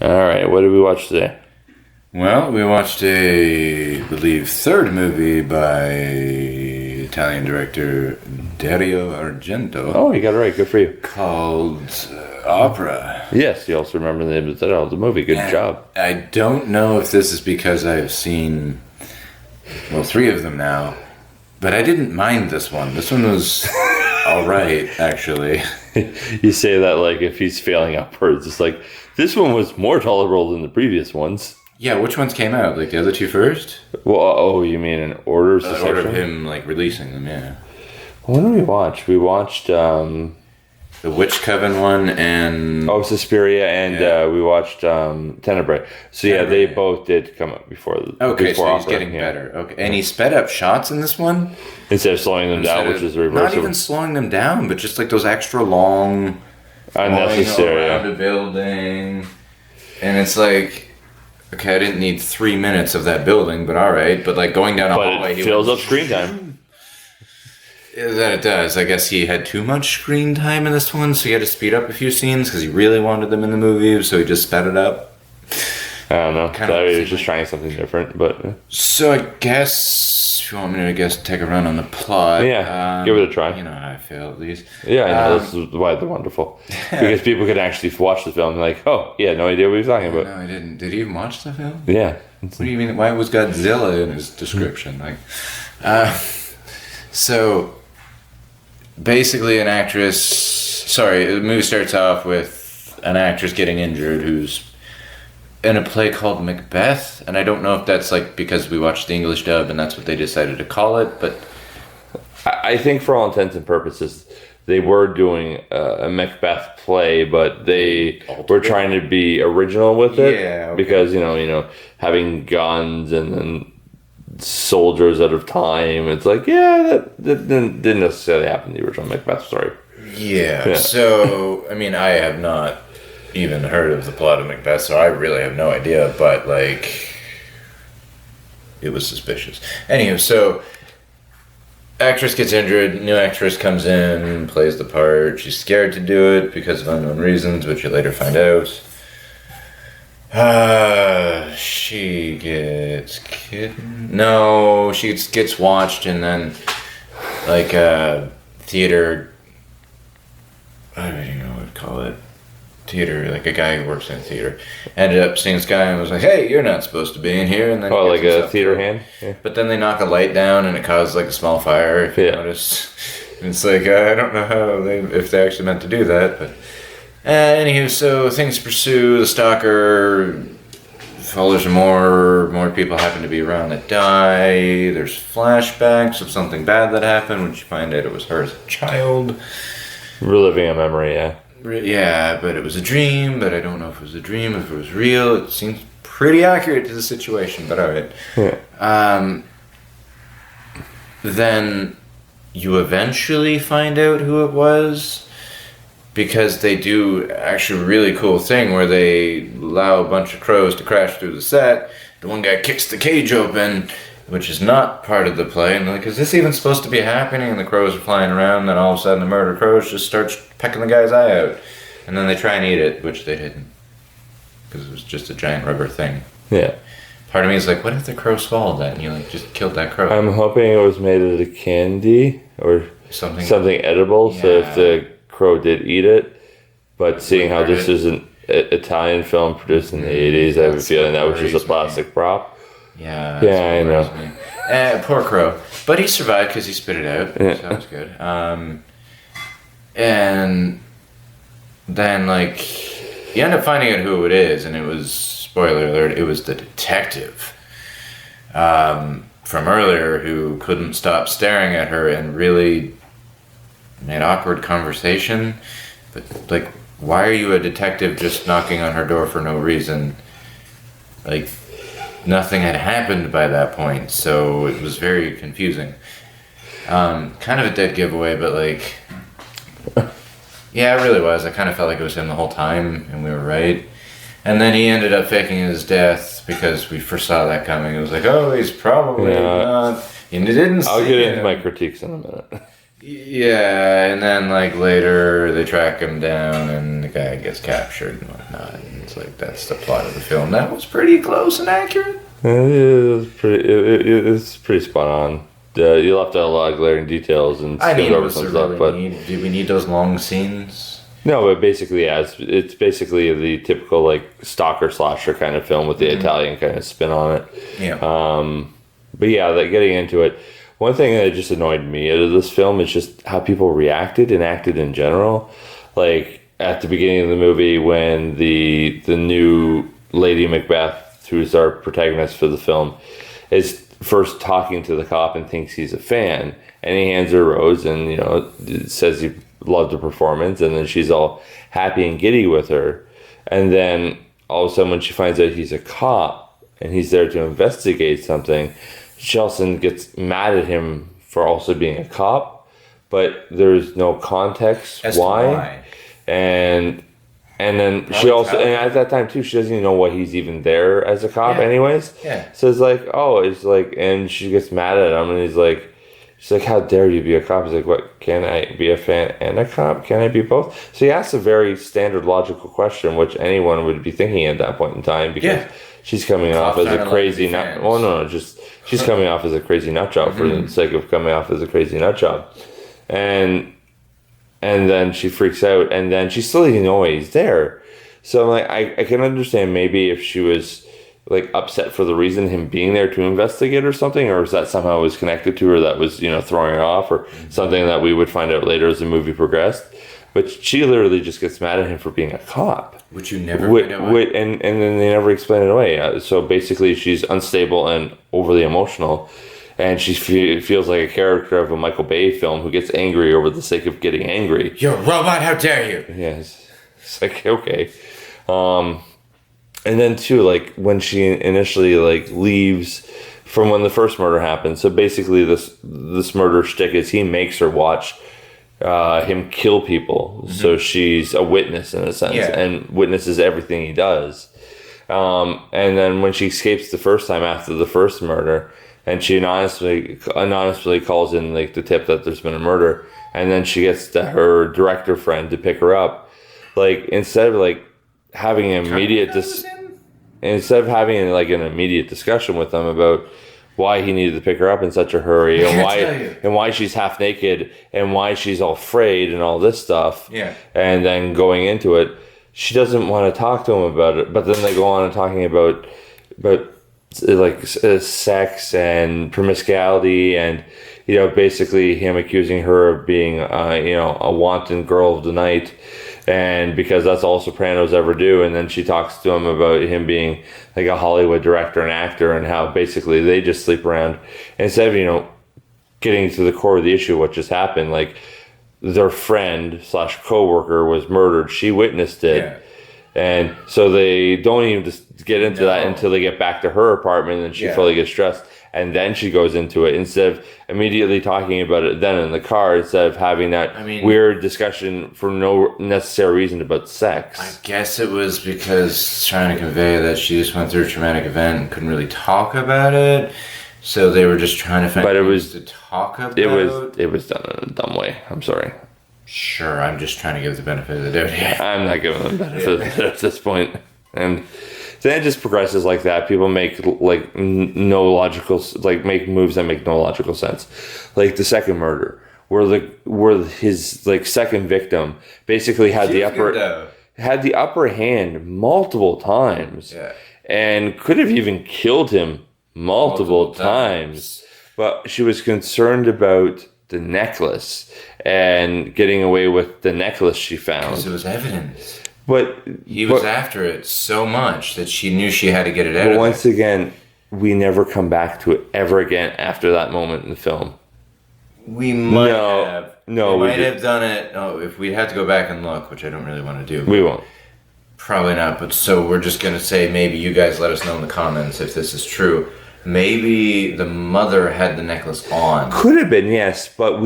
All right, what did we watch today? Well, we watched I believe, third movie by Italian director Dario Argento. Oh, you got it right. Good for you. Called Opera. Yes, you also remember the name of the movie. Good job. I don't know if this is because I've seen, three of them now, but I didn't mind this one. This one was all right, actually. You say that like if he's failing upwards. It's like, this one was more tolerable than the previous ones. Yeah, which ones came out? Like the other two first? Well, you mean in order of In order of him, like, releasing them, yeah. What did we watch? We watched The Witch Coven one and... Suspiria, and we watched Tenebrae. So yeah, they both did come up before Okay, so he's Opera, getting better. Okay, and he sped up shots in this one? Instead of slowing them down, which is the reverse. Not even slowing them down, but just like those extra long... Unnecessary. Around a building. And it's like... Okay, I didn't need 3 minutes of that building, but all right. But like going down a hallway... But it fills up screen time. That it does. I guess he had too much screen time in this one, so he had to speed up a few scenes because he really wanted them in the movie, so he just sped it up. I don't know. He was just trying something different, but... So I guess, if you want me to, take a run on the plot... Yeah, give it a try. You know how I feel, at least. Yeah, I know. This is why they're wonderful. Because people could actually watch the film and like, oh, he had no idea what he was talking about. No, I didn't. Did he even watch the film? Yeah. What do you mean? Why was Godzilla in his description? So... Basically, an actress... Sorry, the movie starts off with an actress getting injured who's in a play called Macbeth, and I don't know if that's like because we watched the English dub and that's what they decided to call it, but... I think for all intents and purposes, they were doing a Macbeth play, but they were trying to be original with it. Yeah, okay. Because, you know, having guns and then... soldiers out of time. It's like, that didn't necessarily happen in the original Macbeth story. Yeah. So, I mean, I have not even heard of the plot of Macbeth, so I really have no idea, but, like, it was suspicious. Anywho, so, actress gets injured, new actress comes in, plays the part. She's scared to do it because of unknown reasons, which you later find out. She gets kidnapped. No, she gets watched, and then like theater. I don't even know what to call it. Theater, like a guy who works in theater, ended up seeing this guy and was like, "Hey, you're not supposed to be in here." And then like a theater hand. Yeah. But then they knock a light down, and it causes like a small fire. If you notice, and it's like I don't know how if they actually meant to do that, but. Anywho, so things pursue. The stalker follows more people happen to be around that die. There's flashbacks of something bad that happened, which you find out it was her as a child. Reliving a memory, yeah. Yeah, but it was a dream, but I don't know if it was a dream, if it was real. It seems pretty accurate to the situation, but alright. Yeah. Then you eventually find out who it was. Because they do actually a really cool thing where they allow a bunch of crows to crash through the set. The one guy kicks the cage open, which is not part of the play. And they're like, is this even supposed to be happening? And the crows are flying around, and then all of a sudden the murder crows just starts pecking the guy's eye out. And then they try and eat it, which they didn't. Because it was just a giant rubber thing. Yeah. Part of me is like, what if the crow swallowed that and you like just killed that crow? I'm hoping it was made out of candy or something edible. Yeah. So if the crow did eat it, but seeing how this is an Italian film produced in the 80s, I have a feeling that was just a plastic prop. Yeah, I know. Poor crow, but he survived because he spit it out, so that was good. And then like you end up finding out who it is, and it was, spoiler alert, it was the detective from earlier who couldn't stop staring at her and really made awkward conversation. But like, why are you a detective just knocking on her door for no reason? Like, nothing had happened by that point, so it was very confusing. Kind of a dead giveaway, but like, yeah, it really was. I kind of felt like it was him the whole time, and we were right. And then he ended up faking his death because we foresaw that coming. It was like, oh, he's probably not. And it didn't. I'll get into my critiques in a minute. Yeah, and then like later they track him down and the guy gets captured and whatnot. And it's like that's the plot of the film. That was pretty close and accurate. It's pretty spot on. You left out a lot of glaring details and skimmed over some stuff. But do we need those long scenes? No, but basically, it's basically the typical like stalker slasher kind of film with the Italian kind of spin on it. Yeah. But yeah, like getting into it. One thing that just annoyed me out of this film is just how people reacted and acted in general. Like at the beginning of the movie when the new Lady Macbeth, who's our protagonist for the film, is first talking to the cop and thinks he's a fan, and he hands her a rose and says he loved the performance, and then she's all happy and giddy with her, and then all of a sudden when she finds out he's a cop and he's there to investigate something, Chelsea gets mad at him for also being a cop, but there's no context as why. And then probably she also, and at that time too, she doesn't even know why he's even there as a cop anyways. Yeah. So it's like, and she gets mad at him, and she's like, how dare you be a cop? He's like, what, can I be a fan and a cop? Can I be both? So he asks a very standard logical question, which anyone would be thinking at that point in time, because she's coming off as a crazy nut. Oh no, she's coming off as a crazy nut job for the sake of coming off as a crazy nut job. And then she freaks out, and then she still doesn't know he's there. So I'm like, I can understand maybe if she was like upset for the reason him being there to investigate or something, or is that somehow was connected to her that was throwing her off, or something that we would find out later as the movie progressed. But she literally just gets mad at him for being a cop, which you never find out. And then they never explain it away. So basically she's unstable and overly emotional, and she feels like a character of a Michael Bay film who gets angry over the sake of getting angry. You're a robot, how dare you? Yes. It's like, okay. And then too, like when she initially like leaves from when the first murder happened. So basically this murder shtick is he makes her watch him kill people. So she's a witness in a sense, and witnesses everything he does. And then when she escapes the first time after the first murder, and she anonymously calls in like the tip that there's been a murder, and then she gets her director friend to pick her up. Like instead of like having an immediate immediate discussion with him about why he needed to pick her up in such a hurry, and why she's half naked, and why she's all frayed and all this stuff. Yeah. And then going into it, she doesn't want to talk to him about it. But then they go on and talking about like sex and promiscuity, and basically him accusing her of being a wanton girl of the night. And because that's all Sopranos ever do. And then she talks to him about him being like a Hollywood director and actor, and how basically they just sleep around instead of getting to the core of the issue of what just happened. Like their friend / co-worker was murdered, she witnessed it, and so they don't even just get into that until they get back to her apartment, and she fully gets dressed. And then she goes into it instead of immediately talking about it then in the car, instead of having that weird discussion for no necessary reason about sex. I guess it was because trying to convey that she just went through a traumatic event and couldn't really talk about it. So they were just trying to find things to talk about. It was done in a dumb way. I'm sorry. Sure, I'm just trying to give the benefit of the doubt here. I'm not giving them the benefit of the doubt at this point. And then it just progresses like that. People make like no logical, like make moves that make no logical sense. Like the second murder, where his like second victim basically had the upper hand multiple times, and could have even killed him multiple times. But she was concerned about the necklace and getting away with the necklace she found. Because it was evidence. But he was after it so much that she knew she had to get it out. But once again, we never come back to it ever again after that moment in the film. We might have. No, we might have done it. Oh, if we had to go back and look, which I don't really want to do. We won't. Probably not. But so we're just gonna say maybe you guys let us know in the comments if this is true. Maybe the mother had the necklace on. Could have been, yes, but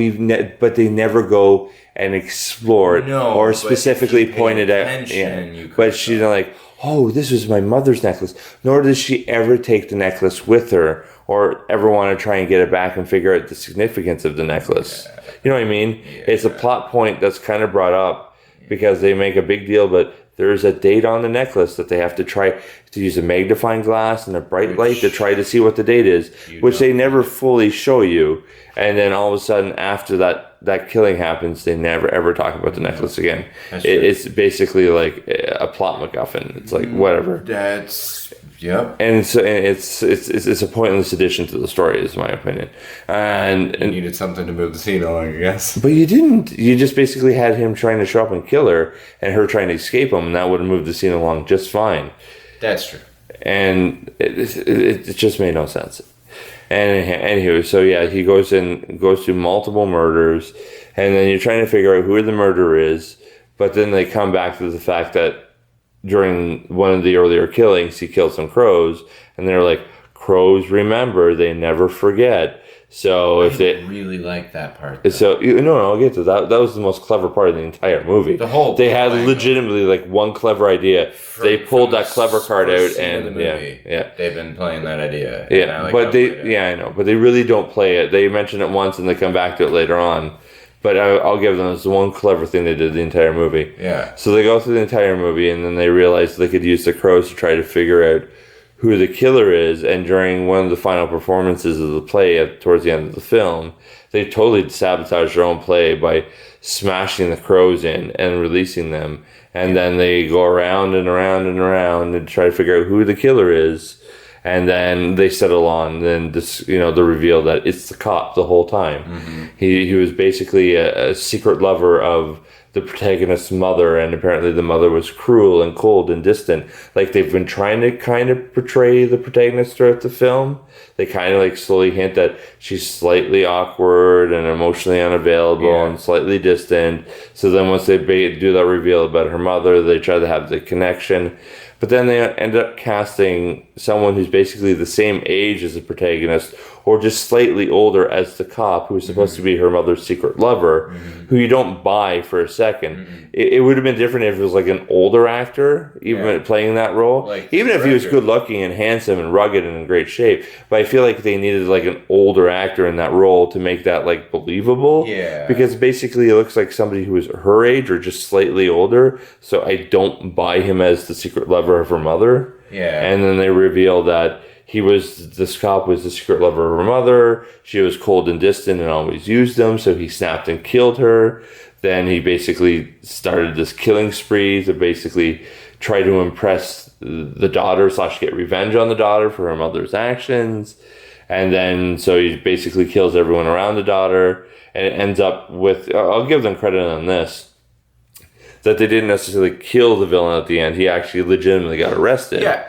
but they never go and explore it or specifically point it out. But she's like, oh, this was my mother's necklace. Nor does she ever take the necklace with her or ever want to try and get it back and figure out the significance of the necklace. You know what I mean? Yeah. It's a plot point that's kind of brought up because they make a big deal, but there's a date on the necklace that they have to try to use a magnifying glass and a bright light to try to see what the date is, which they never fully show you. And then all of a sudden, after that killing happens, they never ever talk about the necklace again. It's basically like a plot MacGuffin. It's like whatever. Yep. And so it's a pointless addition to the story, is my opinion. And you needed something to move the scene along, I guess. But you didn't. You just basically had him trying to show up and kill her, and her trying to escape him, and that would have moved the scene along just fine. That's true. And it just made no sense. And anyway, so yeah, he goes through multiple murders, and then you're trying to figure out who the murderer is, but then they come back to the fact that during one of the earlier killings, he killed some crows, and they're like, crows remember, they never forget. So if they really like that part, though. So no, I'll get to that. That was the most clever part of the entire movie. They had legitimately like one clever idea. They pulled that clever card out, and yeah, they've been playing that idea. Yeah, I know, but they really don't play it. They mention it once, and they come back to it later on. But I'll give them this one clever thing they did the entire movie. Yeah. So they go through the entire movie, and then they realize they could use the crows to try to figure out who the killer is. And during one of the final performances of the play, towards the end of the film, they totally sabotaged their own play by smashing the crows in and releasing them. And then they go around and around and around and try to figure out who the killer is. And then they settle on the reveal that it's the cop the whole time. Mm-hmm. He was basically a secret lover of the protagonist's mother, and apparently the mother was cruel and cold and distant. Like, they've been trying to kind of portray the protagonist throughout the film. They kind of like slowly hint that she's slightly awkward and emotionally unavailable and slightly distant. So then once they do that reveal about her mother, they try to have the connection. But then they end up casting someone who's basically the same age as the protagonist, or just slightly older as the cop, who's supposed to be her mother's secret lover, who you don't buy for a second. It would have been different if it was like an older actor, even playing that role. Like, even if he was good looking and handsome and rugged and in great shape. But I feel like they needed like an older actor in that role to make that like believable. Yeah. Because basically it looks like somebody who is her age or just slightly older. So I don't buy him as the secret lover of her mother. Yeah. And then they reveal that this cop was the secret lover of her mother. She was cold and distant and always used him, so he snapped and killed her. Then he basically started this killing spree to basically try to impress the daughter / get revenge on the daughter for her mother's actions. And then so he basically kills everyone around the daughter, and it ends up with, I'll give them credit on this, that they didn't necessarily kill the villain at the end. He actually legitimately got arrested. Yeah.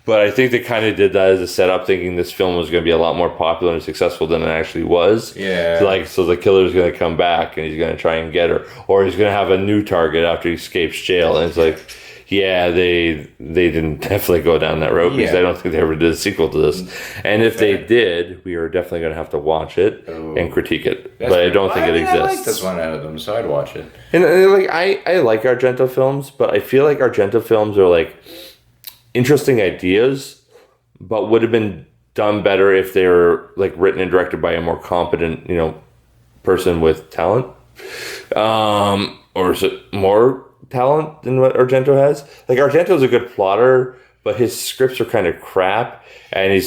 But I think they kind of did that as a setup, thinking this film was going to be a lot more popular and successful than it actually was. Yeah. So the killer's going to come back and he's going to try and get her, or he's going to have a new target after he escapes jail. And it's like, yeah, they didn't definitely go down that road, because I don't think they ever did a sequel to this. And if they did, we are definitely going to have to watch it and critique it. But I don't think it exists. I like this one out of them, so I'd watch it. And like I like Argento films, but I feel like Argento films are like interesting ideas, but would have been done better if they were like written and directed by a more competent, person with talent, or is it more talent than what Argento has? Like, Argento's a good plotter, but his scripts are kind of crap, and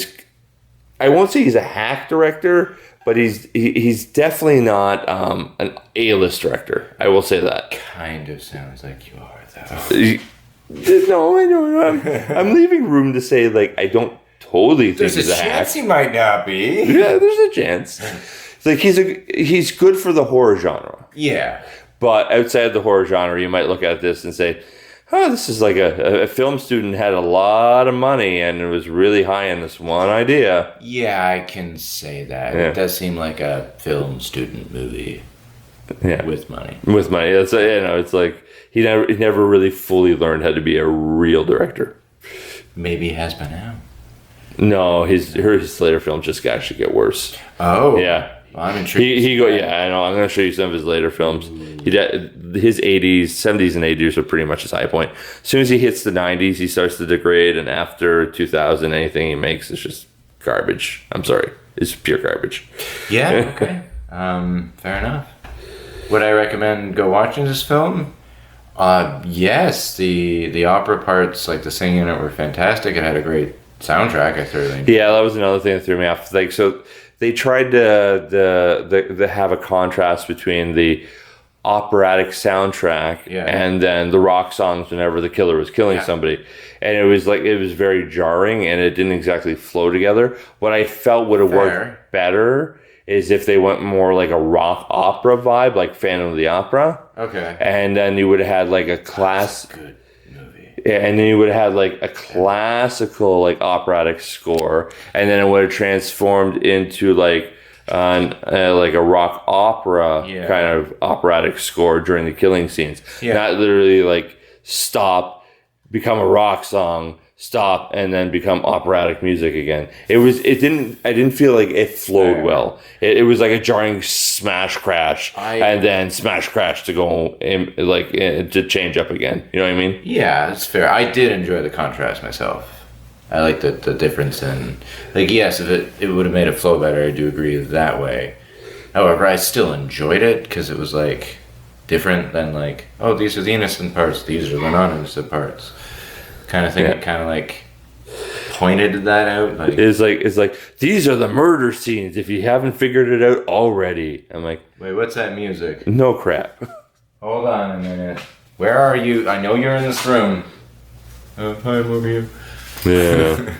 I won't say he's a hack director, but he's definitely not an A-list director. I will say that. Kind of sounds like you are, though. No, I know. I'm leaving room to say, like, I don't totally think he's a hack. There's a chance he might not be. Yeah, there's a chance. It's like, he's good for the horror genre. Yeah. But outside the horror genre, you might look at this and say, oh, this is like a film student had a lot of money and it was really high on this one idea. Yeah, I can say that. Yeah. It does seem like a film student movie. Yeah. With money. With money. It's, it's like he never really fully learned how to be a real director. Maybe he has by now. No, his later films just actually get worse. Oh. Yeah. Well, I'm intrigued. I know. I'm going to show you some of his later films. His 80s, 70s, and 80s are pretty much his high point. As soon as he hits the 90s, he starts to degrade, and after 2000, anything he makes is just garbage. I'm sorry. It's pure garbage. Yeah, okay. Fair enough. Would I recommend go watching this film? Yes. The opera parts, like the singing in it, were fantastic. It had a great soundtrack. I thoroughly enjoyed. Yeah, that was another thing that threw me off. Like, so they tried to have a contrast between the operatic soundtrack and then the rock songs whenever the killer was killing somebody, and it was very jarring and it didn't exactly flow together. What I felt would have worked better is if they went more like a rock opera vibe, like Phantom of the Opera. Okay. And then you would have had like a class. That's a good movie. Yeah, and then you would have had like a classical like operatic score, and then it would have transformed into like a rock opera kind of operatic score during the killing scenes. Not literally like stop, become a rock song, stop, and then become operatic music again. I didn't feel like it flowed well. It was like a jarring smash crash and then smash crash to go in, to change up again. You know what I mean? Yeah, that's fair. I did enjoy the contrast myself. I like the difference in, like, yes, if it would have made it flow better, I do agree that way. However, I still enjoyed it because it was, like, different than, like, oh, these are the innocent parts, these are the non-innocent parts. Kind of thing that kind of, like, pointed that out. Like, it's like, these are the murder scenes if you haven't figured it out already. I'm like, wait, what's that music? No crap. Hold on a minute. Where are you? I know you're in this room. Hi, I'm over here. Yeah.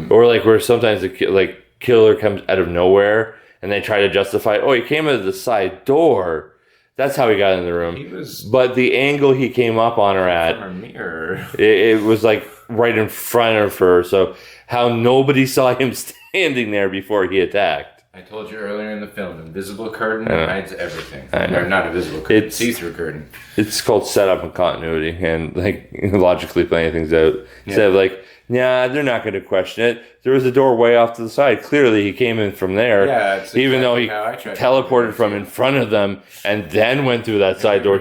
Or like where sometimes the killer comes out of nowhere and they try to justify, oh, he came out of the side door. That's how he got in the room. But the angle he came up on her at, from a mirror. It was like right in front of her. So how nobody saw him standing there before he attacked. I told you earlier in the film, invisible curtain hides everything. Or not invisible curtain, see-through curtain. It's called setup and continuity and like logically playing things out. Instead of like, nah, they're not going to question it. There was a door way off to the side. Clearly he came in from there. Yeah, even though he teleported from in front of them and then went through that side door.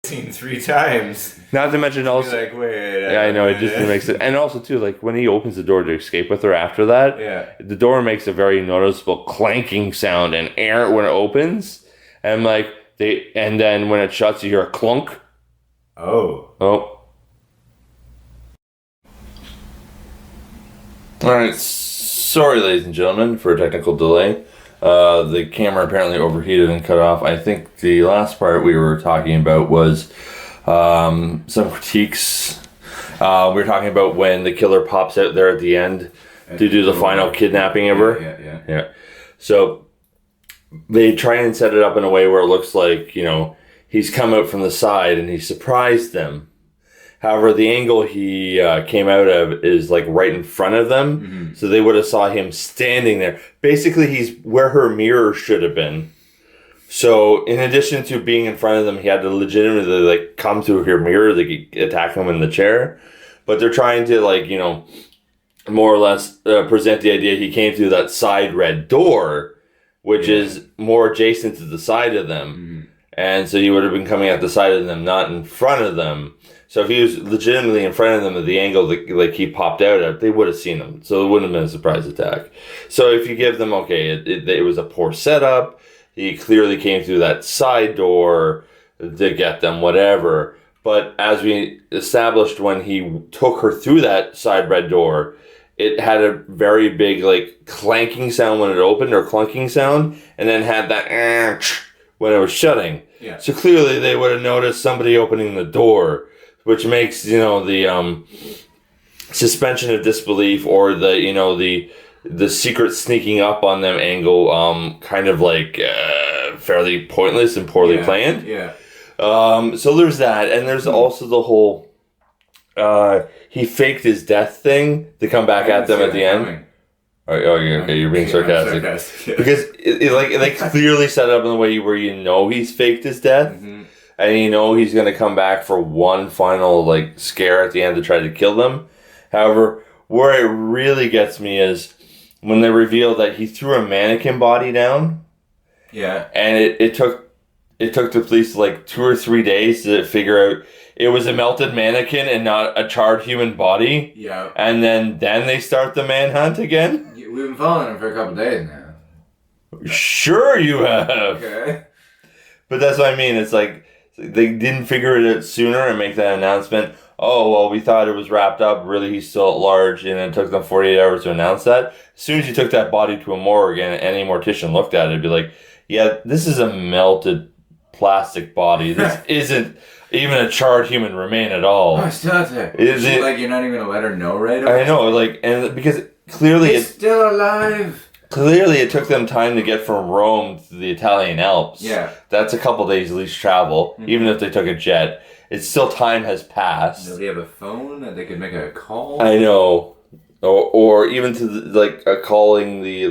Seen 3 times. Not to mention also, like, wait, I know it just makes it, and also too, like when he opens the door to escape with her after that, the door makes a very noticeable clanking sound and air when it opens, and like and then when it shuts, you hear a clunk. Oh. All right, sorry, ladies and gentlemen, for a technical delay. The camera apparently overheated and cut off. I think the last part we were talking about was some critiques. We were talking about when the killer pops out there at the end to do the final kidnapping of her. Yeah. So they try and set it up in a way where it looks like, he's come out from the side and he surprised them. However, the angle he came out of is like right in front of them, so they would have saw him standing there. Basically, he's where her mirror should have been. So, in addition to being in front of them, he had to legitimately like come to her mirror to attack him in the chair. But they're trying to more or less present the idea he came through that side red door, which is more adjacent to the side of them, and so he would have been coming at the side of them, not in front of them. So if he was legitimately in front of them at the angle that he popped out at, they would have seen him. So it wouldn't have been a surprise attack. So if you give them, it was a poor setup. He clearly came through that side door to get them, whatever. But as we established, when he took her through that side red door, it had a very big clanking sound when it opened, or clunking sound, and then had that when it was shutting. Yeah. So clearly they would have noticed somebody opening the door, which makes, the suspension of disbelief or the secret sneaking up on them angle kind of fairly pointless and poorly planned. Yeah. So there's that, and there's also the whole he faked his death thing to come back at them at the end. Okay, you're being sarcastic. Because they clearly set it up in the way where he's faked his death. And he's going to come back for one final scare at the end to try to kill them. However, where it really gets me is when they reveal that he threw a mannequin body down. Yeah. And it took the police 2 or 3 days to figure out it was a melted mannequin and not a charred human body. Yeah. And then they start the manhunt again. We've been following him for a couple days now. Sure you have. Okay. But that's what I mean. It's like they didn't figure it out sooner and make that announcement. Oh, well, we thought it was wrapped up. Really, he's still at large, and it took them 48 hours to announce that. As soon as you took that body to a morgue and any mortician looked at it, it'd be like, yeah, this is a melted plastic body. This isn't even a charred human remain at all. Oh, still out there. Is it like you're not even gonna let her know right away? I know, like, and because clearly it's still alive. Clearly, it took them time to get from Rome to the Italian Alps. Yeah, that's a couple days at least travel. Even if they took a jet, it's still time has passed. Do they have a phone that they could make a call? I know, or even to calling the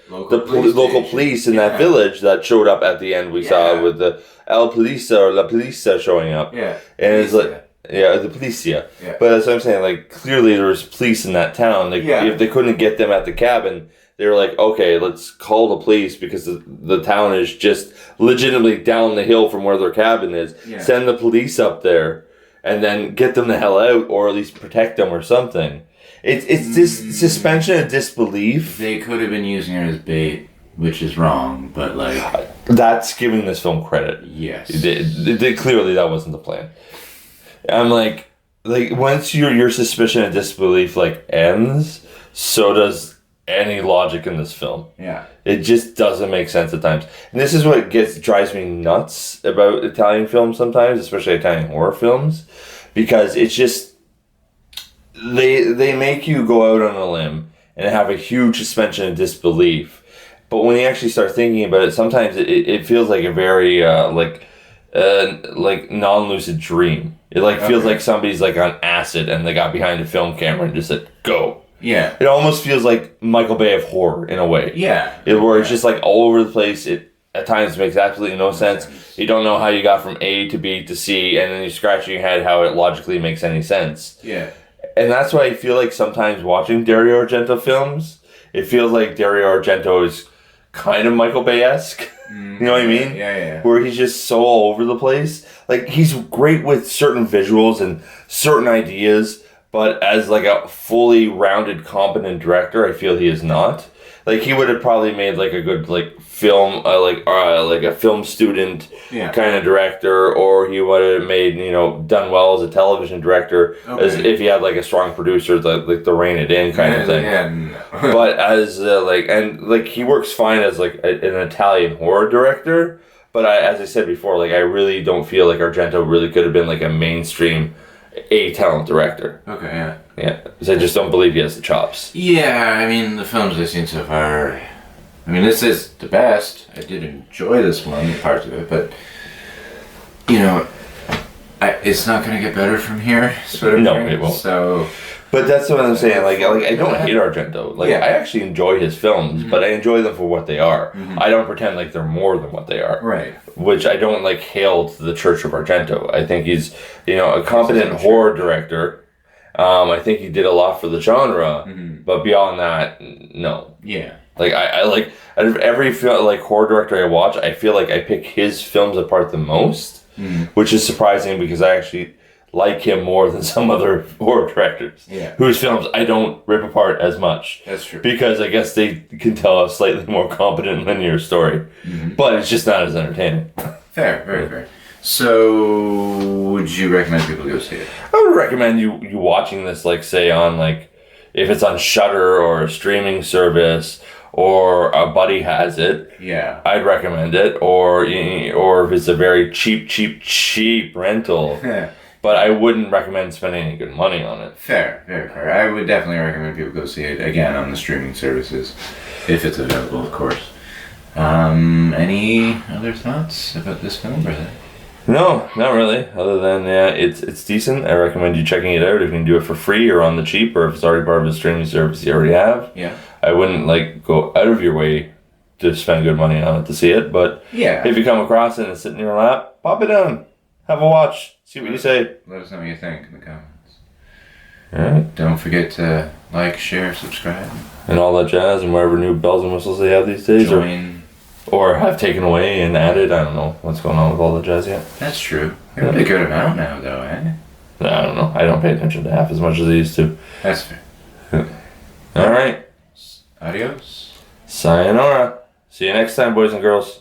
local police in that village that showed up at the end. We saw with the El Policia or La Policia showing up. Yeah, and it's like. Yeah, the Policia. Yeah. But that's what I'm saying. Like, clearly there was police in that town. Like, if they couldn't get them at the cabin, they were like, okay, let's call the police because the town is just legitimately down the hill from where their cabin is. Yeah. Send the police up there and then get them the hell out, or at least protect them or something. It's this suspension of disbelief. They could have been using her as bait, which is wrong, but like... That's giving this film credit. Yes. Clearly that wasn't the plan. I'm like once your suspicion of disbelief ends, so does any logic in this film. Yeah, it just doesn't make sense at times, and this is what drives me nuts about Italian films sometimes, especially Italian horror films, because it's just they make you go out on a limb and have a huge suspension of disbelief, but when you actually start thinking about it, sometimes it feels like a very non-lucid dream. It feels like somebody's on acid and they got behind a film camera and just said, go. Yeah. It almost feels like Michael Bay of horror in a way. Yeah. Where it's just all over the place. It at times makes absolutely no sense. You don't know how you got from A to B to C, and then you're scratching your head how it logically makes any sense. Yeah. And that's why I feel like sometimes watching Dario Argento films, it feels like Dario Argento is kind of Michael Bay-esque. You know what I mean? Yeah. Where he's just so all over the place. He's great with certain visuals and certain ideas, but as a fully rounded, competent director, I feel he is not. He would have probably made a good film, a film student kind of director, or he would have made done well as a television director, as if he had a strong producer, the Rein It In kind of thing. Yeah. But as he works fine as an Italian horror director. But as I said before, I really don't feel like Argento really could have been a mainstream talent director. Okay, yeah. Yeah, because I just don't believe he has the chops. Yeah, I mean, the films I've seen so far, I mean, this is the best. I did enjoy this one, parts of it, but, it's not going to get better from here. No, it won't. So... But that's what I'm saying. I don't hate Argento. I actually enjoy his films, but I enjoy them for what they are. Mm-hmm. I don't pretend like they're more than what they are. Right. Which I don't hail to the Church of Argento. I think he's, a competent horror director. I think he did a lot for the genre, but beyond that, no. Yeah. I out of every horror director I watch, I feel like I pick his films apart the most, which is surprising because I actually like him more than some other horror directors whose films I don't rip apart as much. That's true. Because I guess they can tell a slightly more competent linear story. But it's just not as entertaining. Fair, very fair. So, would you recommend people go see it? I would recommend you watching this, say, on, if it's on Shudder or a streaming service, or a buddy has it. Yeah. I'd recommend it. Or if it's a very cheap rental. But I wouldn't recommend spending any good money on it. Fair, very fair. I would definitely recommend people go see it, again, on the streaming services, if it's available, of course. Any other thoughts about this film, brother? No, not really. Other than, it's decent. I recommend you checking it out if you can do it for free or on the cheap, or if it's already part of a streaming service you already have. Yeah. I wouldn't, go out of your way to spend good money on it to see it, but if you come across it and it's sitting in your lap, pop it down. Have a watch. See what you say. Let us know what you think in the comments. Alright. Don't forget to like, share, subscribe. And all that jazz, and whatever new bells and whistles they have these days. Join. Or have taken away and added. I don't know what's going on with all the jazz yet. That's true. They're a good amount now, though, eh? I don't know. I don't pay attention to half as much as I used to. That's fair. Alright. Adios. Sayonara. See you next time, boys and girls.